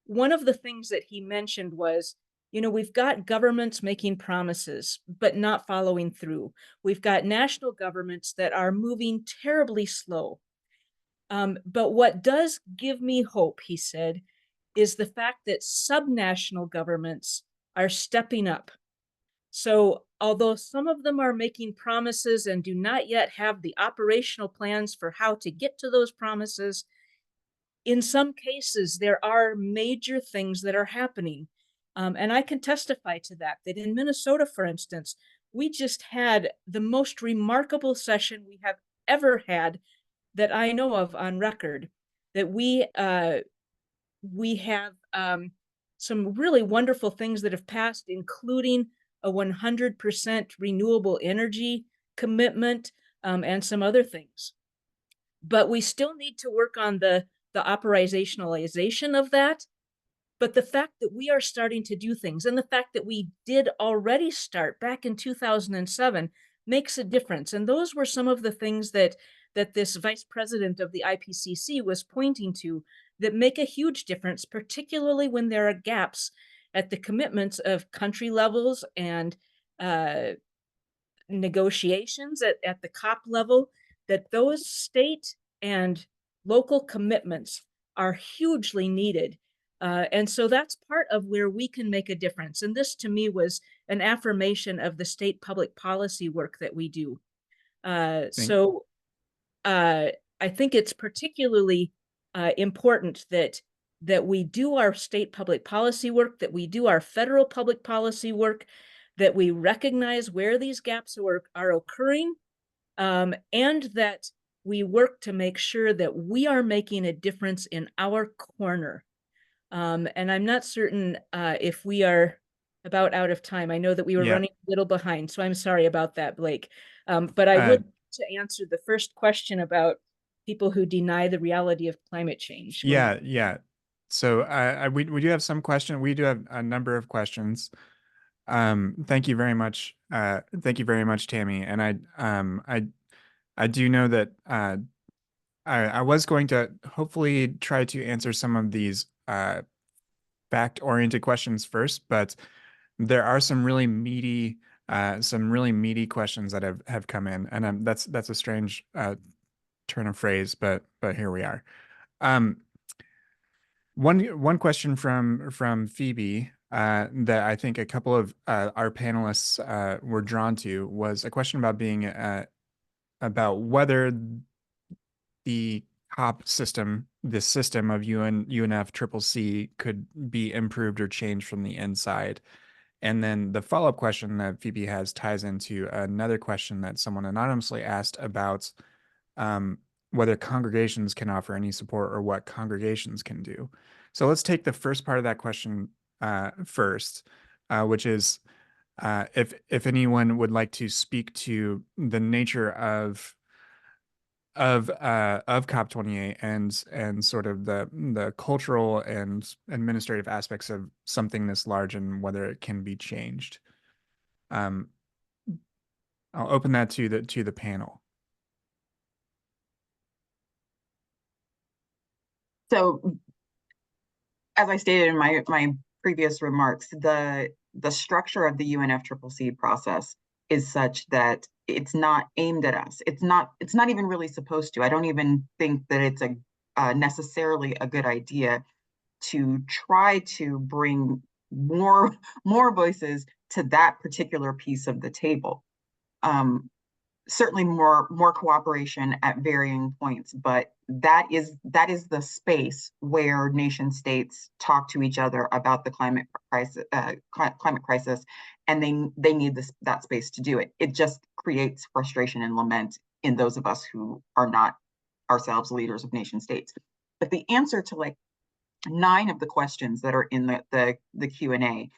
One of the things that he mentioned was, we've got governments making promises, but not following through. We've got national governments that are moving terribly slow. But what does give me hope, he said, is the fact that subnational governments are stepping up. So although some of them are making promises and do not yet have the operational plans for how to get to those promises, in some cases, there are major things that are happening. And I can testify to that in Minnesota, for instance, we just had the most remarkable session we have ever had that I know of on record, that we have some really wonderful things that have passed, including a 100% renewable energy commitment, and some other things. But we still need to work on the operationalization of that. But the fact that we are starting to do things, and the fact that we did already start back in 2007, makes a difference. And those were some of the things that this vice president of the IPCC was pointing to that make a huge difference, particularly when there are gaps at the commitments of country levels and negotiations at the COP level, that those state and local commitments are hugely needed. And so that's part of where we can make a difference. And this, to me, was an affirmation of the state public policy work that we do. I think it's particularly important that we do our state public policy work, that we do our federal public policy work, that we recognize where these gaps are occurring, and that we work to make sure that we are making a difference in our corner. And I'm not certain if we are about out of time. I know that we were running a little behind, so I'm sorry about that, Blake. But I would to answer the first question about people who deny the reality of climate change. Yeah. So we do have some questions. We do have a number of questions. Thank you very much. Thank you very much, Tammy. And I do know that I was going to hopefully try to answer some of these fact-oriented questions first, but there are some really meaty questions that have come in, and that's a strange turn of phrase, but here we are. One question from Phoebe that I think a couple of our panelists were drawn to was a question about whether the COP system, the system of UNFCCC, could be improved or changed from the inside. And then the follow-up question that Phoebe has ties into another question that someone anonymously asked about whether congregations can offer any support or what congregations can do. So let's take the first part of that question first, which is If anyone would like to speak to the nature of COP28 and sort of the cultural and administrative aspects of something this large and whether it can be changed. I'll open that to the panel. So, as I stated in my previous remarks, the structure of the UNFCCC process is such that it's not aimed at us. It's not even really supposed to. I don't even think that it's necessarily a good idea to try to bring more voices to that particular piece of the table. Certainly more cooperation at varying points, but that is the space where nation states talk to each other about the climate crisis, and they need that space to do it. It just creates frustration and lament in those of us who are not ourselves leaders of nation states. But the answer to like 9 of the questions that are in the Q&A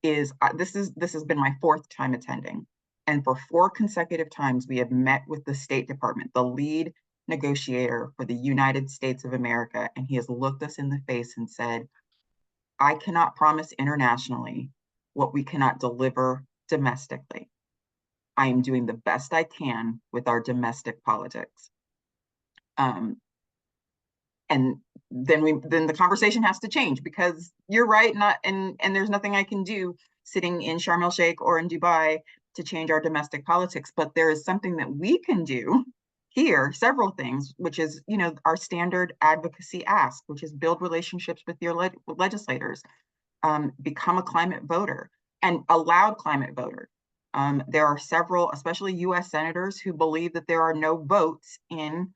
is this has been my 4th time attending. And for 4 consecutive times, we have met with the State Department, the lead negotiator for the United States of America, and he has looked us in the face and said, I cannot promise internationally what we cannot deliver domestically. I am doing the best I can with our domestic politics. And then the conversation has to change, because you're right, and there's nothing I can do sitting in Sharm el Sheikh or in Dubai to change our domestic politics, but there is something that we can do here, several things, which is, our standard advocacy ask, which is build relationships with your legislators, become a climate voter, and a loud climate voter. There are several, especially US senators, who believe that there are no votes in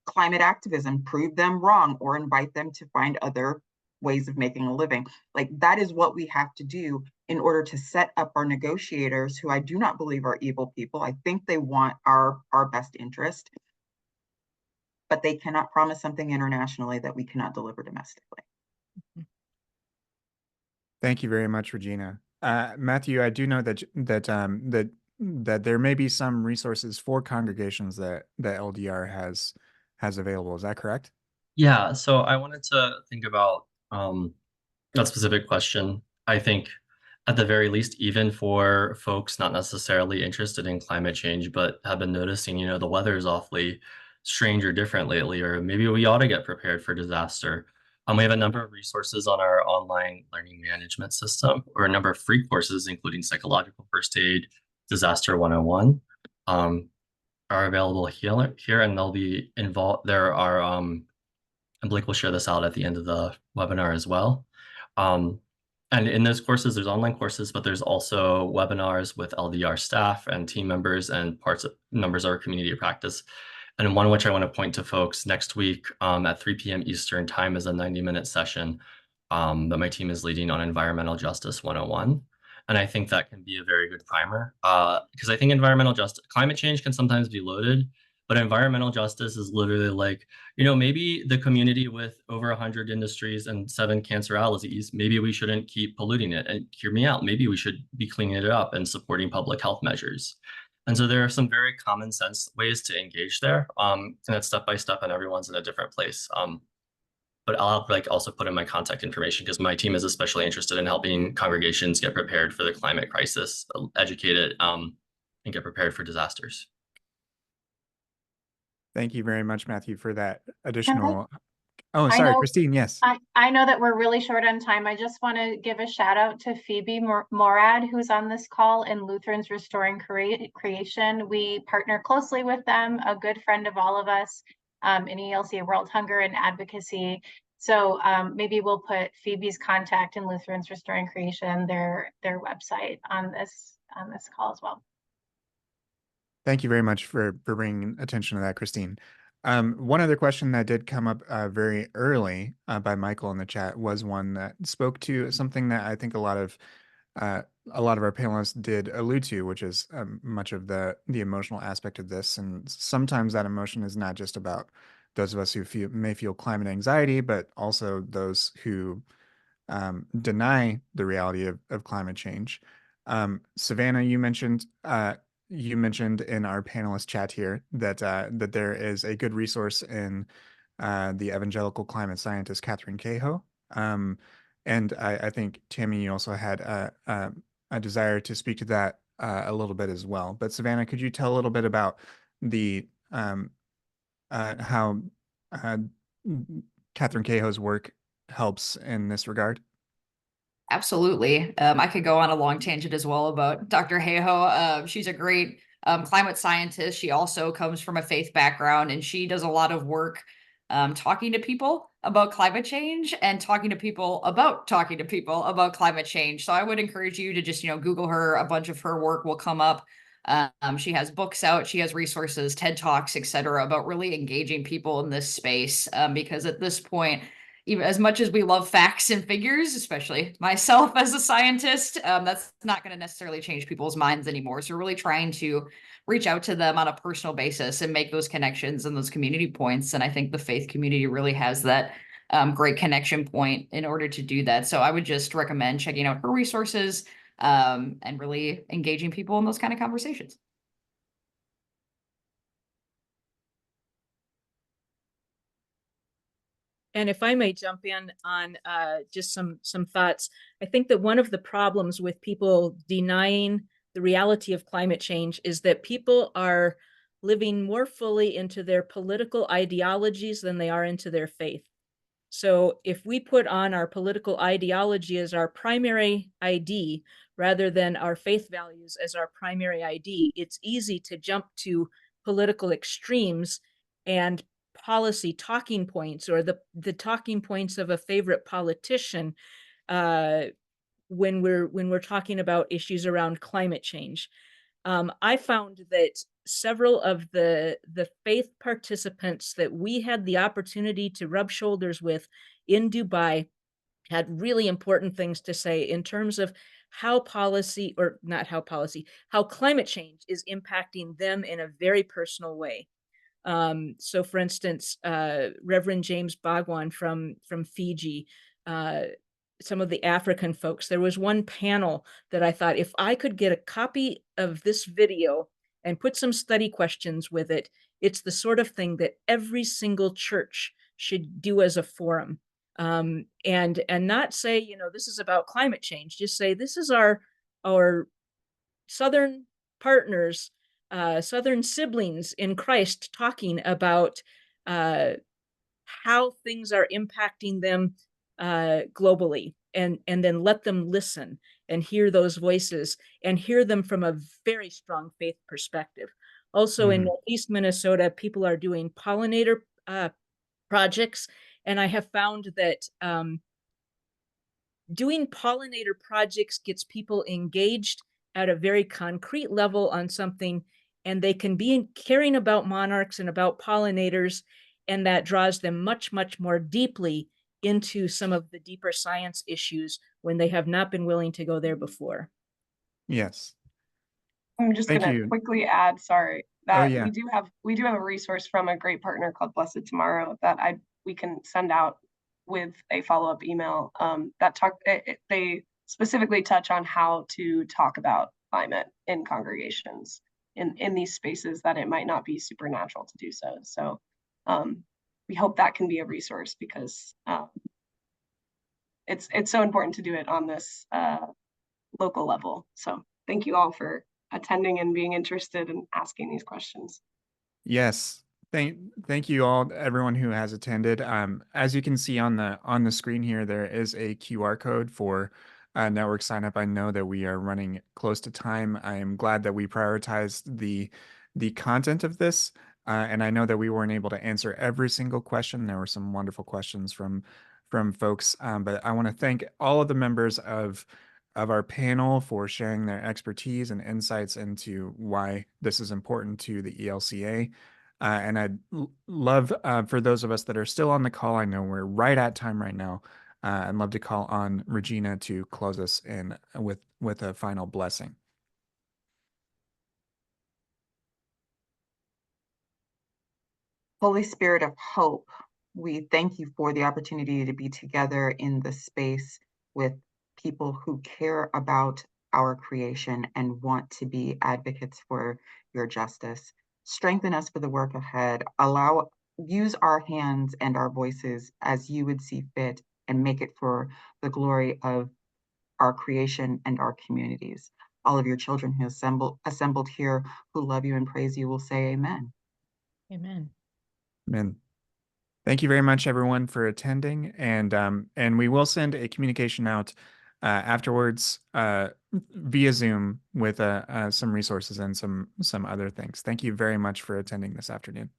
climate activism. Prove them wrong or invite them to find other ways of making a living. Like, that is what we have to do in order to set up our negotiators, who I do not believe are evil people. I think they want our best interest, but they cannot promise something internationally that we cannot deliver domestically. Thank you very much, Regina. Matthew, I do know that there may be some resources for congregations that LDR has available. Is that correct? Yeah, so I wanted to think about that specific question. I think at the very least, even for folks not necessarily interested in climate change, but have been noticing, the weather is awfully strange or different lately, or maybe we ought to get prepared for disaster. We have a number of resources on our online learning management system, or a number of free courses, including psychological first aid, disaster 101, are available here, and they'll be involved. There are, and Blake will share this out at the end of the webinar as well. And in those courses, there's online courses, but there's also webinars with LDR staff and team members and members of our community of practice. And one which I want to point to folks next week at 3 p.m. Eastern time is a 90-minute session that my team is leading on Environmental Justice 101. And I think that can be a very good primer, because I think climate change can sometimes be loaded, but environmental justice is literally like, maybe the community with over 100 industries and 7 canceralities, maybe we shouldn't keep polluting it. And hear me out, maybe we should be cleaning it up and supporting public health measures. And so there are some very common sense ways to engage there. And that's step by step, and everyone's in a different place. But I'll also put in my contact information, because my team is especially interested in helping congregations get prepared for the climate crisis, educate it, and get prepared for disasters. Thank you very much, Matthew, for that additional. Oh, sorry, Christine. Yes. I know that we're really short on time. I just want to give a shout out to Phoebe Morad, who's on this call, in Lutherans Restoring Creation. We partner closely with them, a good friend of all of us in ELCA World Hunger and Advocacy. So maybe we'll put Phoebe's contact in Lutherans Restoring Creation, their website, on this call as well. Thank you very much for bringing attention to that, Christine. One other question that did come up very early by Michael in the chat was one that spoke to something that I think a lot of our panelists did allude to, which is much of the emotional aspect of this. And sometimes that emotion is not just about those of us who may feel climate anxiety, but also those who deny the reality of climate change. Savannah, you mentioned in our panelist chat here that that there is a good resource in the evangelical climate scientist Catherine Cahill. And I think Tammy, you also had a desire to speak to that a little bit as well. But Savannah, could you tell a little bit about the how uh, Catherine Cahill's work helps in this regard? Absolutely. I could go on a long tangent as well about Dr. Hayhoe. She's a great climate scientist. She also comes from a faith background, and she does a lot of work talking to people about climate change and talking to people about climate change. So I would encourage you to just, Google her. A bunch of her work will come up. She has books out, she has resources, TED Talks, etc., about really engaging people in this space. Because at this point, even as much as we love facts and figures, especially myself as a scientist, that's not going to necessarily change people's minds anymore. So we're really trying to reach out to them on a personal basis and make those connections and those community points. And I think the faith community really has that great connection point in order to do that. So I would just recommend checking out her resources and really engaging people in those kind of conversations. And if I may jump in on just some thoughts, I think that one of the problems with people denying the reality of climate change is that people are living more fully into their political ideologies than they are into their faith. So if we put on our political ideology as our primary ID, rather than our faith values as our primary ID, it's easy to jump to political extremes and policy talking points, or the talking points of a favorite politician when we're talking about issues around climate change. I found that several of the faith participants that we had the opportunity to rub shoulders with in Dubai had really important things to say in terms of how policy, or not how policy, how climate change is impacting them in a very personal way. So for instance, Reverend James Bhagwan from Fiji, some of the African folks, there was one panel that I thought, if I could get a copy of this video and put some study questions with it, it's the sort of thing that every single church should do as a forum. And not say, this is about climate change, just say, this is our Southern partners, Southern siblings in Christ talking about how things are impacting them globally, and then let them listen and hear those voices and hear them from a very strong faith perspective. Also in Northeast Minnesota, people are doing pollinator projects, and I have found that doing pollinator projects gets people engaged at a very concrete level on something, and they can be caring about monarchs and about pollinators, and that draws them much, much more deeply into some of the deeper science issues when they have not been willing to go there before. Yes. I'm just Thank going to you. quickly add, sorry, that Oh, yeah. we do have a resource from a great partner called Blessed Tomorrow that we can send out with a follow-up email that they specifically touch on how to talk about climate in congregations in these spaces that it might not be supernatural to do so. So we hope that can be a resource, because it's so important to do it on this local level. So thank you all for attending and being interested in asking these questions. Yes. Thank you all, everyone who has attended. As you can see on the screen here, there is a QR code for network sign up. I know that we are running close to time. I am glad that we prioritized the content of this, and I know that we weren't able to answer every single question. There were some wonderful questions from folks, but I want to thank all of the members of our panel for sharing their expertise and insights into why this is important to the ELCA. And I'd love, for those of us that are still on the call, I know we're right at time right now, I'd love to call on Regina to close us in with a final blessing. Holy Spirit of hope, we thank you for the opportunity to be together in this space with people who care about our creation and want to be advocates for your justice. Strengthen us for the work ahead. Use our hands and our voices as you would see fit, and make it for the glory of our creation and our communities. All of your children who assembled here, who love you and praise you, will say amen. Amen. Amen. Thank you very much, everyone, for attending, and we will send a communication out afterwards via Zoom with some resources and some other things. Thank you very much for attending this afternoon.